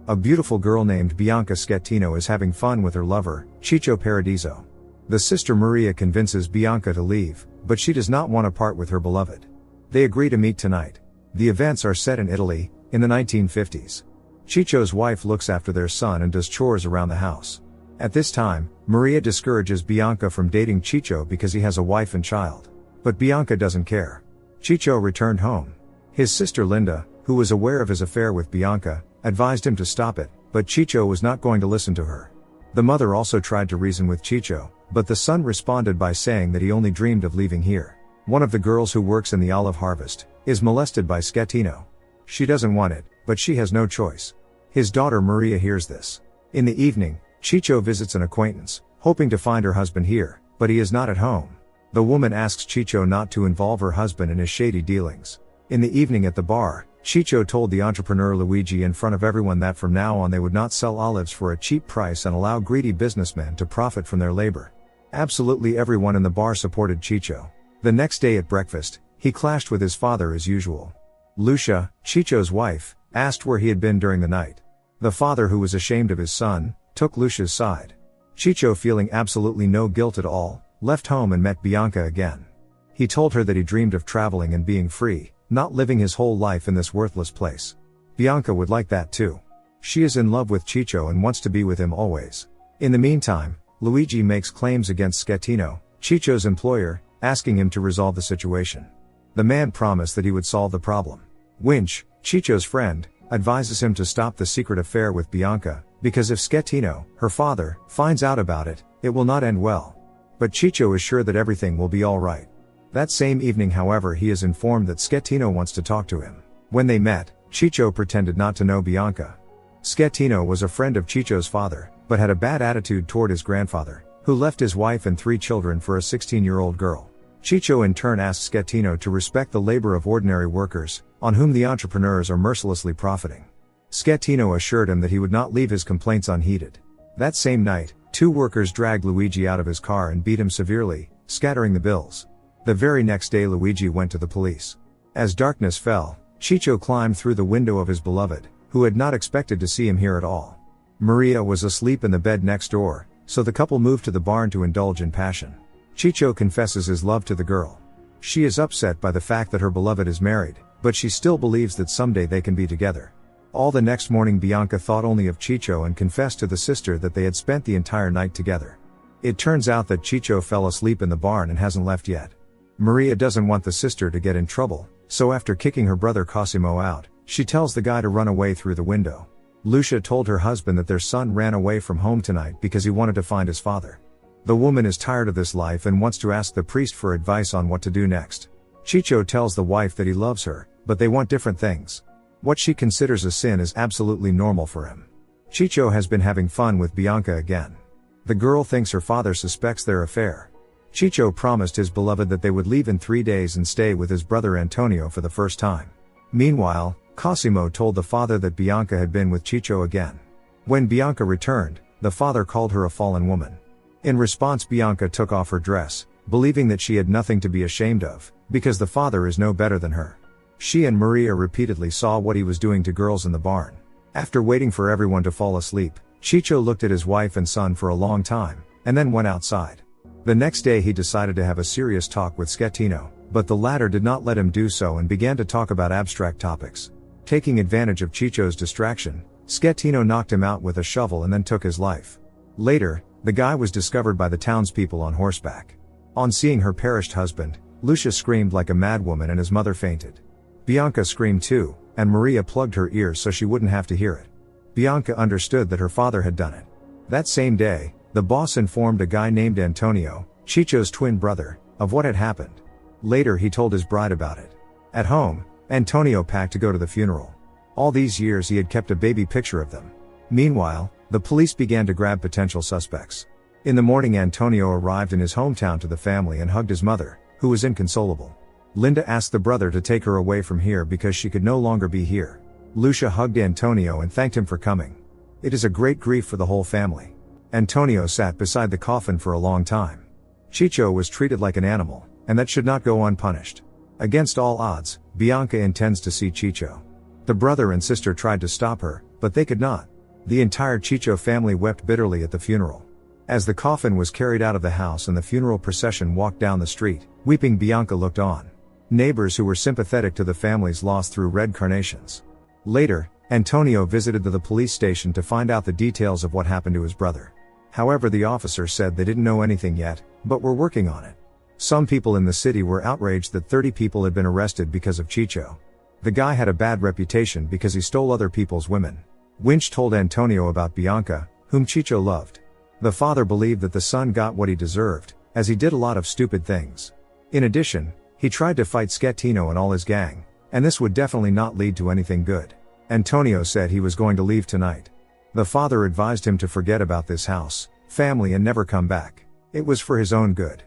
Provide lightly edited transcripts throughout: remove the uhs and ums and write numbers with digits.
A beautiful girl named Bianca Schettino is having fun with her lover, Ciccio Paradiso. The sister Maria convinces Bianca to leave, but she does not want to part with her beloved. They agree to meet tonight. The events are set in Italy, in the 1950s. Ciccio's wife looks after their son and does chores around the house. At this time, Maria discourages Bianca from dating Ciccio because he has a wife and child. But Bianca doesn't care. Ciccio returned home. His sister Linda, who was aware of his affair with Bianca, advised him to stop it, but Ciccio was not going to listen to her. The mother also tried to reason with Ciccio, but the son responded by saying that he only dreamed of leaving here. One of the girls who works in the olive harvest is molested by Schettino. She doesn't want it, but she has no choice. His daughter Maria hears this. In the evening, Ciccio visits an acquaintance, hoping to find her husband here, but he is not at home. The woman asks Ciccio not to involve her husband in his shady dealings. In the evening at the bar, Ciccio told the entrepreneur Luigi in front of everyone that from now on they would not sell olives for a cheap price and allow greedy businessmen to profit from their labor. Absolutely everyone in the bar supported Ciccio. The next day at breakfast, he clashed with his father as usual. Lucia, Ciccio's wife, asked where he had been during the night. The father, who was ashamed of his son, took Lucia's side. Ciccio, feeling absolutely no guilt at all, left home and met Bianca again. He told her that he dreamed of traveling and being free, not living his whole life in this worthless place. Bianca would like that too. She is in love with Ciccio and wants to be with him always. In the meantime, Luigi makes claims against Schettino, Ciccio's employer, asking him to resolve the situation. The man promised that he would solve the problem. Winch, Ciccio's friend, advises him to stop the secret affair with Bianca, because if Schettino, her father, finds out about it, it will not end well. But Ciccio is sure that everything will be alright. That same evening, however, he is informed that Schettino wants to talk to him. When they met, Ciccio pretended not to know Bianca. Schettino was a friend of Ciccio's father, but had a bad attitude toward his grandfather, who left his wife and 3 children for a 16-year-old girl. Ciccio in turn asked Schettino to respect the labor of ordinary workers, on whom the entrepreneurs are mercilessly profiting. Schettino assured him that he would not leave his complaints unheeded. That same night, 2 workers dragged Luigi out of his car and beat him severely, scattering the bills. The very next day Luigi went to the police. As darkness fell, Ciccio climbed through the window of his beloved, who had not expected to see him here at all. Maria was asleep in the bed next door, so the couple moved to the barn to indulge in passion. Ciccio confesses his love to the girl. She is upset by the fact that her beloved is married, but she still believes that someday they can be together. All the next morning Bianca thought only of Ciccio and confessed to the sister that they had spent the entire night together. It turns out that Ciccio fell asleep in the barn and hasn't left yet. Maria doesn't want the sister to get in trouble, so after kicking her brother Cosimo out, she tells the guy to run away through the window. Lucia told her husband that their son ran away from home tonight because he wanted to find his father. The woman is tired of this life and wants to ask the priest for advice on what to do next. Ciccio tells the wife that he loves her, but they want different things. What she considers a sin is absolutely normal for him. Ciccio has been having fun with Bianca again. The girl thinks her father suspects their affair. Ciccio promised his beloved that they would leave in 3 days and stay with his brother Antonio for the first time. Meanwhile, Cosimo told the father that Bianca had been with Ciccio again. When Bianca returned, the father called her a fallen woman. In response, Bianca took off her dress, believing that she had nothing to be ashamed of, because the father is no better than her. She and Maria repeatedly saw what he was doing to girls in the barn. After waiting for everyone to fall asleep, Ciccio looked at his wife and son for a long time, and then went outside. The next day he decided to have a serious talk with Schettino, but the latter did not let him do so and began to talk about abstract topics. Taking advantage of Ciccio's distraction, Schettino knocked him out with a shovel and then took his life. Later, the guy was discovered by the townspeople on horseback. On seeing her perished husband, Lucia screamed like a madwoman and his mother fainted. Bianca screamed too, and Maria plugged her ears so she wouldn't have to hear it. Bianca understood that her father had done it. That same day, the boss informed a guy named Antonio, Ciccio's twin brother, of what had happened. Later he told his bride about it. At home, Antonio packed to go to the funeral. All these years he had kept a baby picture of them. Meanwhile, the police began to grab potential suspects. In the morning Antonio arrived in his hometown to the family and hugged his mother, who was inconsolable. Linda asked the brother to take her away from here because she could no longer be here. Lucia hugged Antonio and thanked him for coming. It is a great grief for the whole family. Antonio sat beside the coffin for a long time. Ciccio was treated like an animal, and that should not go unpunished. Against all odds, Bianca intends to see Ciccio. The brother and sister tried to stop her, but they could not. The entire Chicho family wept bitterly at the funeral. As the coffin was carried out of the house and the funeral procession walked down the street, weeping Bianca looked on. Neighbors who were sympathetic to the family's loss threw red carnations. Later, Antonio visited the police station to find out the details of what happened to his brother. However, the officer said they didn't know anything yet, but were working on it. Some people in the city were outraged that 30 people had been arrested because of Chicho. The guy had a bad reputation because he stole other people's women. Winch told Antonio about Bianca, whom Chicho loved. The father believed that the son got what he deserved, as he did a lot of stupid things. In addition, he tried to fight Schettino and all his gang, and this would definitely not lead to anything good. Antonio said he was going to leave tonight. The father advised him to forget about this house, family and never come back. It was for his own good.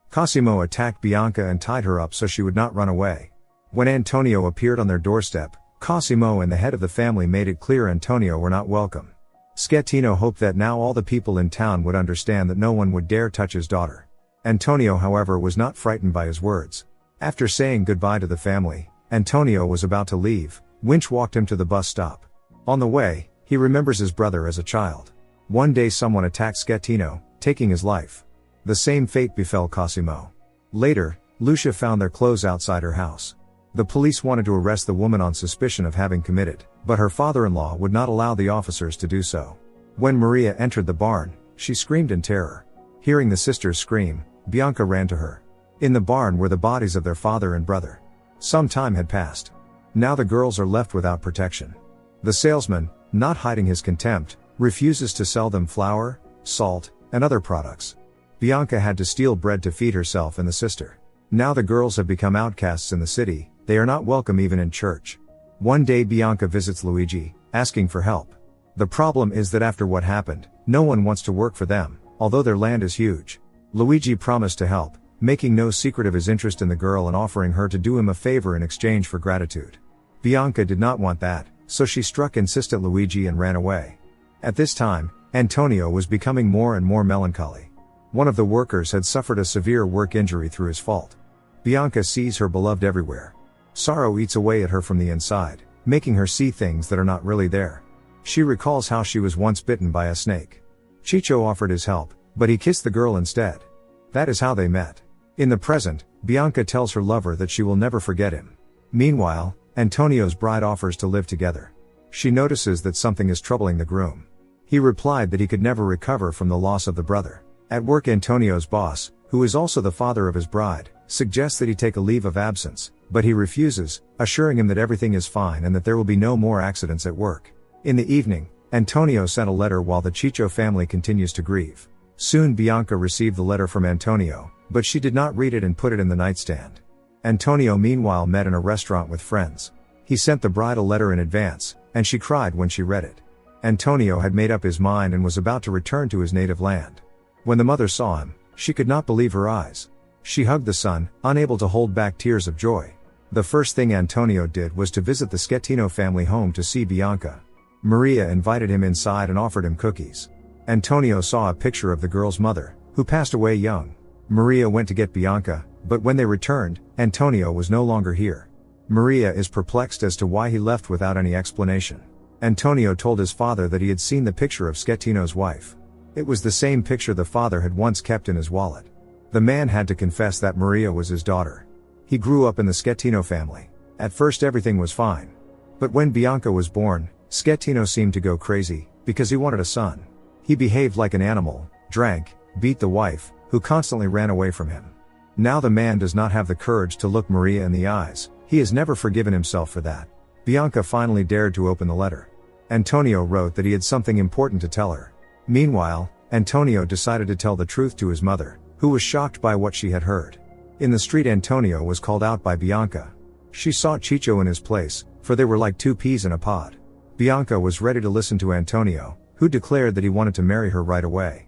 Cosimo attacked Bianca and tied her up so she would not run away. When Antonio appeared on their doorstep, Cosimo and the head of the family made it clear Antonio were not welcome. Schettino hoped that now all the people in town would understand that no one would dare touch his daughter. Antonio, however, was not frightened by his words. After saying goodbye to the family, Antonio was about to leave. Winch walked him to the bus stop. On the way, he remembers his brother as a child. One day someone attacked Schettino, taking his life. The same fate befell Cosimo. Later, Lucia found their clothes outside her house. The police wanted to arrest the woman on suspicion of having committed, but her father-in-law would not allow the officers to do so. When Maria entered the barn, she screamed in terror. Hearing the sisters scream, Bianca ran to her. In the barn were the bodies of their father and brother. Some time had passed. Now the girls are left without protection. The salesman, not hiding his contempt, refuses to sell them flour, salt, and other products. Bianca had to steal bread to feed herself and the sister. Now the girls have become outcasts in the city. They are not welcome even in church. One day Bianca visits Luigi, asking for help. The problem is that after what happened, no one wants to work for them, although their land is huge. Luigi promised to help, making no secret of his interest in the girl and offering her to do him a favor in exchange for gratitude. Bianca did not want that, so she struck insistent Luigi and ran away. At this time, Antonio was becoming more and more melancholy. One of the workers had suffered a severe work injury through his fault. Bianca sees her beloved everywhere. Sorrow eats away at her from the inside, making her see things that are not really there. She recalls how she was once bitten by a snake. Chicho offered his help, but he kissed the girl instead. That is how they met. In the present, Bianca tells her lover that she will never forget him. Meanwhile, Antonio's bride offers to live together. She notices that something is troubling the groom. He replied that he could never recover from the loss of the brother. At work, Antonio's boss, who is also the father of his bride, suggests that he take a leave of absence, but he refuses, assuring him that everything is fine and that there will be no more accidents at work. In the evening, Antonio sent a letter while the Chicho family continues to grieve. Soon Bianca received the letter from Antonio, but she did not read it and put it in the nightstand. Antonio meanwhile met in a restaurant with friends. He sent the bride a letter in advance, and she cried when she read it. Antonio had made up his mind and was about to return to his native land. When the mother saw him, she could not believe her eyes. She hugged the son, unable to hold back tears of joy. The first thing Antonio did was to visit the Schettino family home to see Bianca. Maria invited him inside and offered him cookies. Antonio saw a picture of the girl's mother, who passed away young. Maria went to get Bianca, but when they returned, Antonio was no longer here. Maria is perplexed as to why he left without any explanation. Antonio told his father that he had seen the picture of Schettino's wife. It was the same picture the father had once kept in his wallet. The man had to confess that Maria was his daughter. He grew up in the Schettino family. At first everything was fine. But when Bianca was born, Schettino seemed to go crazy, because he wanted a son. He behaved like an animal, drank, beat the wife, who constantly ran away from him. Now the man does not have the courage to look Maria in the eyes. He has never forgiven himself for that. Bianca finally dared to open the letter. Antonio wrote that he had something important to tell her. Meanwhile, Antonio decided to tell the truth to his mother, who was shocked by what she had heard. In the street, Antonio was called out by Bianca. She saw Chicho in his place, for they were like two peas in a pod. Bianca was ready to listen to Antonio, who declared that he wanted to marry her right away.